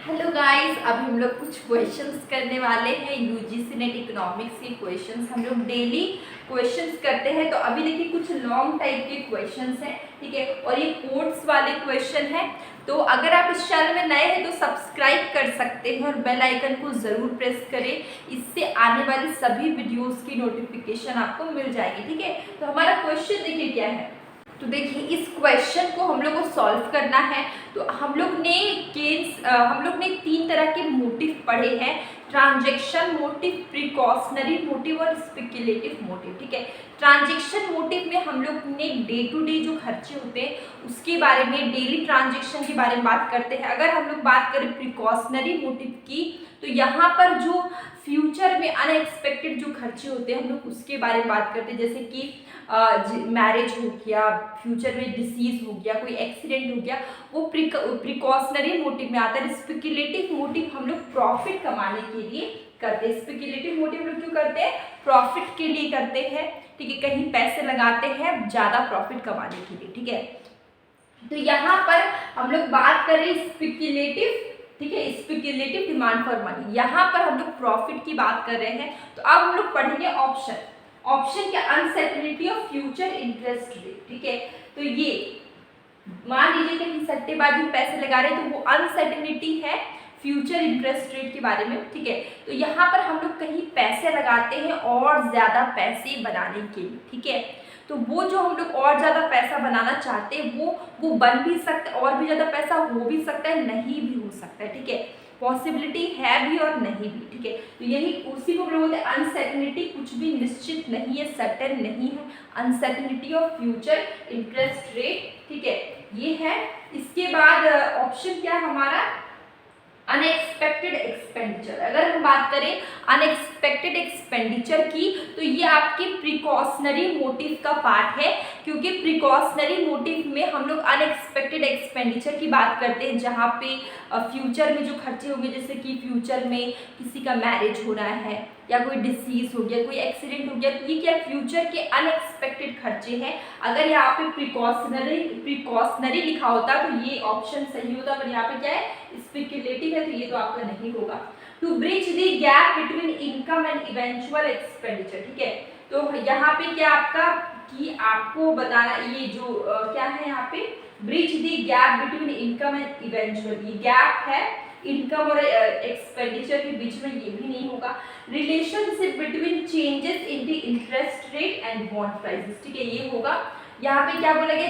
Hello guys, अभी हम लोग कुछ क्वेश्चंस करने वाले हैं। यूजीसी नेट इकोनॉमिक्स के क्वेश्चंस हम लोग डेली क्वेश्चंस करते हैं। तो अभी देखिए कुछ लॉन्ग टाइप के क्वेश्चंस हैं, ठीक है, और ये कोड्स वाले क्वेश्चन हैं। तो अगर आप इस चैनल में नए हैं तो सब्सक्राइब कर सकते हैं और बेल आइकन को ज़रूर प्रेस करें। इससे आने वाली सभी वीडियोज़ की नोटिफिकेशन आपको मिल जाएगी, ठीक है। तो हमारा क्वेश्चन देखिए क्या है। तो देखिए इस क्वेश्चन को हम लोग को सॉल्व करना है। तो हम लोग ने तीन तरह के मोटिव पढ़े हैं: ट्रांजैक्शन मोटिव, प्रिकॉशनरी मोटिव और स्पेक्युलेटिव मोटिव, ठीक है। ट्रांजैक्शन मोटिव में हम लोग ने डे टू डे जो खर्चे होते हैं उसके बारे में, डेली ट्रांजैक्शन के बारे में बात करते हैं। अगर हम लोग बात करें प्रिकॉशनरी मोटिव की, तो यहाँ पर जो फ्यूचर में अनएक्सपेक्टेड जो खर्चे होते हैं हम लोग उसके बारे में बात करते हैं, जैसे कि मैरिज हो गया, फ्यूचर में डिसीज हो गया, कोई एक्सीडेंट हो गया, वो प्रिकॉशनरी मोटिव में आता है। स्पेक्युलेटिव मोटिव हम लोग प्रॉफिट कमाने के लिए करते हैं। स्पेक्युलेटिव मोटिव लोग क्यों करते हैं? प्रॉफिट के लिए करते हैं, ठीक है। कहीं पैसे लगाते हैं ज़्यादा प्रॉफिट कमाने के लिए, ठीक है। तो यहाँ पर हम लोग बात कर रहे हैं स्पेक्युलेटिव, ठीक है, स्पेक्युलेटिव डिमांड फॉर मनी। यहाँ पर हम लोग प्रॉफिट की बात कर रहे हैं। तो अब हम लोग पढ़ेंगे ऑप्शन के uncertainty of future interest rate, ठीक है। तो ये मान लीजिए कहीं सट्टेबाजी में पैसे लगा रहे हैं तो वो अनसर्टेनिटी है फ्यूचर इंटरेस्ट रेट के बारे में, ठीक है। तो यहाँ पर हम लोग कहीं पैसे लगाते हैं और ज़्यादा पैसे बनाने के लिए, ठीक है। तो वो जो हम लोग और ज़्यादा पैसा बनाना चाहते हैं वो बन भी सकता है, और भी ज़्यादा पैसा हो भी सकता है, नहीं भी हो सकता है, ठीक है। पॉसिबिलिटी है भी और नहीं भी, ठीक है। तो यही उसी को बोलते हैं अनसर्टेनिटी। कुछ भी निश्चित नहीं है, सर्टेन नहीं है। Uncertainty of future interest rate, ठीक है, ये है। इसके बाद ऑप्शन क्या है हमारा? Unexpected expenditure. अगर हम बात करें अनएक्सपेक्टेड एक्सपेंडिचर की, तो ये आपके प्रिकॉशनरी मोटिव का पार्ट है, क्योंकि प्रिकॉशनरी मोटिव में हम लोग अनएक्सपेक्टेड एक्सपेंडिचर की बात करते हैं, जहाँ पे फ्यूचर में जो खर्चे होंगे, जैसे कि फ्यूचर में किसी का मैरिज हो रहा है या कोई डिसीज हो गया, कोई एक्सीडेंट हो गया, तो ये क्या फ्यूचर के अनएक्सपेक्टेड खर्चे हैं। अगर यहाँ पे प्रिकॉशनरी लिखा होता तो ये ऑप्शन सही होता, पर यहाँ पे क्या है? स्पेक्युलेटिव है, तो ये तो आपका नहीं होगा। To bridge the gap between income and eventual expenditure, ठीक है। तो यहाँ पे क्या आपका कि आपको बताना, ये जो क्या है यहाँ पे, bridge the gap between income and eventual, ये गैप है इनकम और एक्सपेंडिचर के बीच में, ये भी नहीं होगा। Relationship between changes in the interest rate and bond prices, ठीक है, ये होगा। यहाँ पे क्या बोला गया?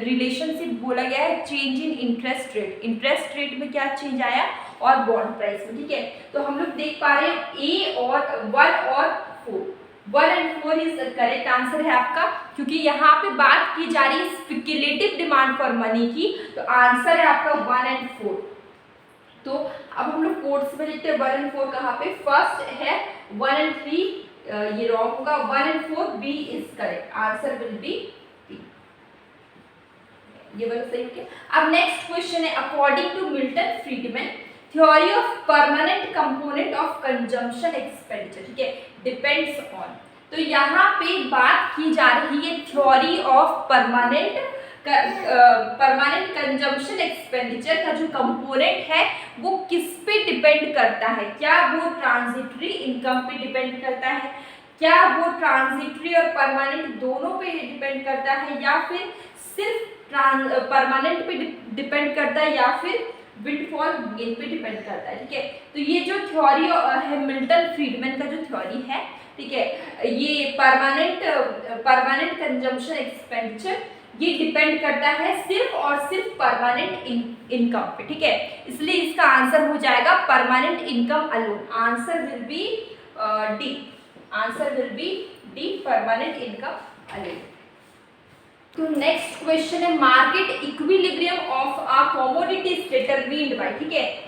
रिलेशनशिप बोला गया है change in interest rate. Interest rate में क्या चेंज आया? और बॉन्ड प्राइस में, ठीक है। तो हम लोग देख पा रहे हैं ए और 1 और 4, 1 एंड 4 इज करेक्ट आंसर है आपका, क्योंकि यहाँ पे बात की जा रही है स्पेक्युलेटिव डिमांड फॉर मनी की। तो आंसर है आपका 1 एंड 4। तो अब हम लोग कोड्स में लिखते हैं 1 एंड 4 कहाँ पे? फर्स्ट है 1 एंड 3, ये रॉन्ग होगा। 1 and 4 B is correct, answer will be B, ये वाला सही हो गया। अब नेक्स्ट क्वेश्चन है, according to Milton Friedman theory of permanent component of consumption expenditure, ठीक है, डिपेंड्स ऑन। तो यहाँ पे बात की जा रही है theory of permanent consumption expenditure का जो कंपोनेंट है वो किस पे डिपेंड करता है? क्या वो ट्रांजिटरी इनकम पे डिपेंड करता है, क्या वो ट्रांजिटरी और परमानेंट दोनों पे डिपेंड करता है, या फिर सिर्फ परमानेंट पे डिपेंड करता है, या फिर विंडफॉल गेन पे डिपेंड करता है, ठीक है। तो ये जो थ्योरी है मिल्टन फ्रीडमैन का जो थ्योरी है, ठीक है, ये परमानेंट कंजम्पशन एक्सपेंडिचर ये डिपेंड करता है सिर्फ और सिर्फ परमानेंट इनकम पे, ठीक है। इसलिए इसका आंसर हो जाएगा permanent income alone. Answer will B D, answer will B D, permanent income alone. तो नेक्स्ट क्वेश्चन है, market equilibrium of a commodity is determined by, ठीक है।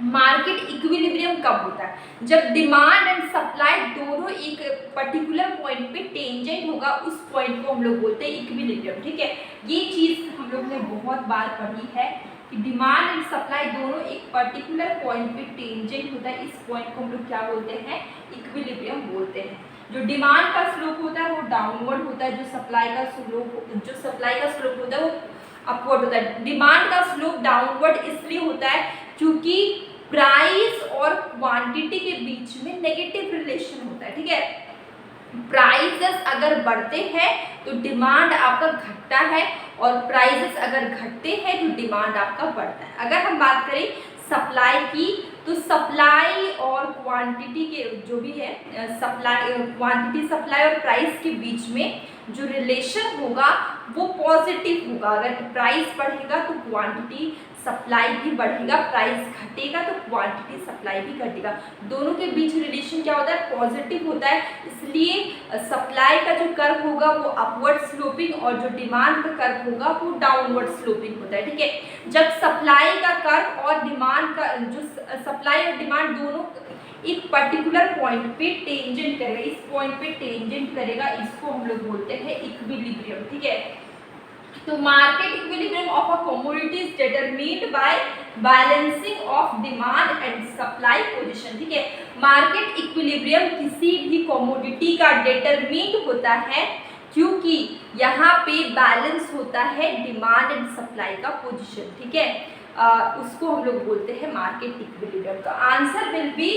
मार्केट इक्विलिब्रियम कब होता है? जब डिमांड एंड सप्लाई दोनों एक पर्टिकुलर पॉइंट पे टेंजेंट होगा, उस पॉइंट को हम लोग बोलते हैं इक्विलिब्रियम, ठीक है। ये चीज हम लोग ने बहुत बार पढ़ी है कि डिमांड एंड सप्लाई दोनों एक पर्टिकुलर पॉइंट पे टेंजेंट होता है, इस पॉइंट को हम लोग क्या बोलते हैं? इक्विलिब्रियम बोलते हैं। जो डिमांड का स्लोप होता है वो डाउनवर्ड होता है, जो सप्लाई का स्लोप होता है वो अपवर्ड होता है। डिमांड का स्लोप डाउनवर्ड इसलिए होता है क्योंकि प्राइस और क्वांटिटी के बीच में नेगेटिव रिलेशन होता है, ठीक है। प्राइसेस अगर बढ़ते हैं तो डिमांड आपका घटता है, और प्राइसेस अगर घटते हैं तो डिमांड आपका बढ़ता है। अगर हम बात करें सप्लाई की, तो सप्लाई और क्वांटिटी के जो भी है क्वांटिटी सप्लाई और प्राइस के बीच में जो रिलेशन होगा वो पॉजिटिव होगा। अगर प्राइस बढ़ेगा तो क्वांटिटी सप्लाई भी बढ़ेगा, प्राइस घटेगा तो क्वांटिटी सप्लाई भी घटेगा। दोनों के बीच रिलेशन क्या होता है, पॉजिटिव होता है। इसलिए सप्लाई का जो कर्व होगा वो अपवर्ड स्लोपिंग और जो डिमांड का कर्व होगा वो डाउनवर्ड स्लोपिंग होता है, ठीक है। जब सप्लाई का कर्व और डिमांड का जो सप्लाई और डिमांड दोनों एक पर्टिकुलर पॉइंट पे टेंजेंट करेगा, इस पॉइंट पे टेंजेंट करेगा, इसको हम लोग बोलते हैं इक्विलिब्रियम, ठीक है। तो market equilibrium of a commodity is determined bye balancing of demand and supply position, ठीक है। मार्केट इक्विलिब्रियम किसी भी कमोडिटी का डिटरमिन्ड होता है क्योंकि यहाँ पे बैलेंस होता है डिमांड एंड सप्लाई का पोजीशन, ठीक है। उसको हम लोग बोलते हैं मार्केट इक्विलिब्रियम। तो answer will B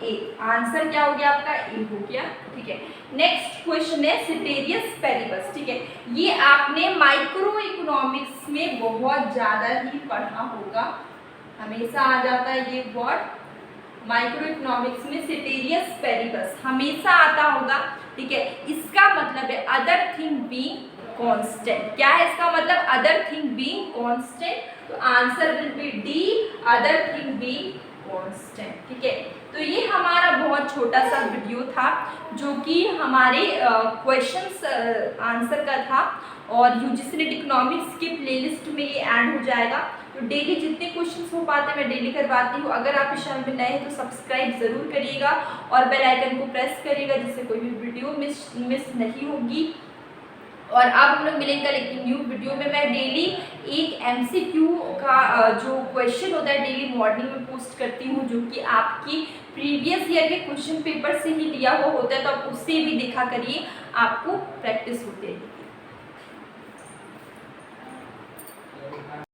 A. Answer क्या हो गया आपका, ए हो गया, ठीक है। नेक्स्ट क्वेश्चन है सिटेरियस पेरिबस, ठीक है। ये आपने माइक्रो इकोनॉमिक्स में बहुत ज्यादा ही पढ़ा होगा, हमेशा आ जाता है ये वर्ड माइक्रो इकोनॉमिक्स में, सिटेरियस पेरिबस हमेशा आता होगा, ठीक है। इसका मतलब है अदर थिंग बीइंग कांस्टेंट। क्या है इसका मतलब, अदर थिंग बीइंग कांस्टेंट। तो answer will B D, other thing being constant, ठीक है। तो ये हमारा बहुत छोटा सा वीडियो था जो कि हमारे क्वेश्चंस आंसर का था, और यूजीसी नेट इकोनॉमिक्स के प्लेलिस्ट में ये ऐड हो जाएगा। तो डेली जितने क्वेश्चंस हो पाते हैं मैं डेली करवाती हूँ। अगर आप इस चैनल में नए हैं तो सब्सक्राइब ज़रूर करिएगा और बेल आइकन को प्रेस करिएगा जिससे कोई भी वीडियो मिस नहीं होगी। और अब हम लोग मिलेंगे कल एक न्यू वीडियो में। मैं डेली एक एमसीक्यू का जो क्वेश्चन होता है डेली मॉर्निंग में पोस्ट करती हूँ, जो कि आपकी प्रीवियस ईयर के क्वेश्चन पेपर से ही लिया हुआ होता है, तो आप उससे भी देखा करिए, आपको प्रैक्टिस होती है।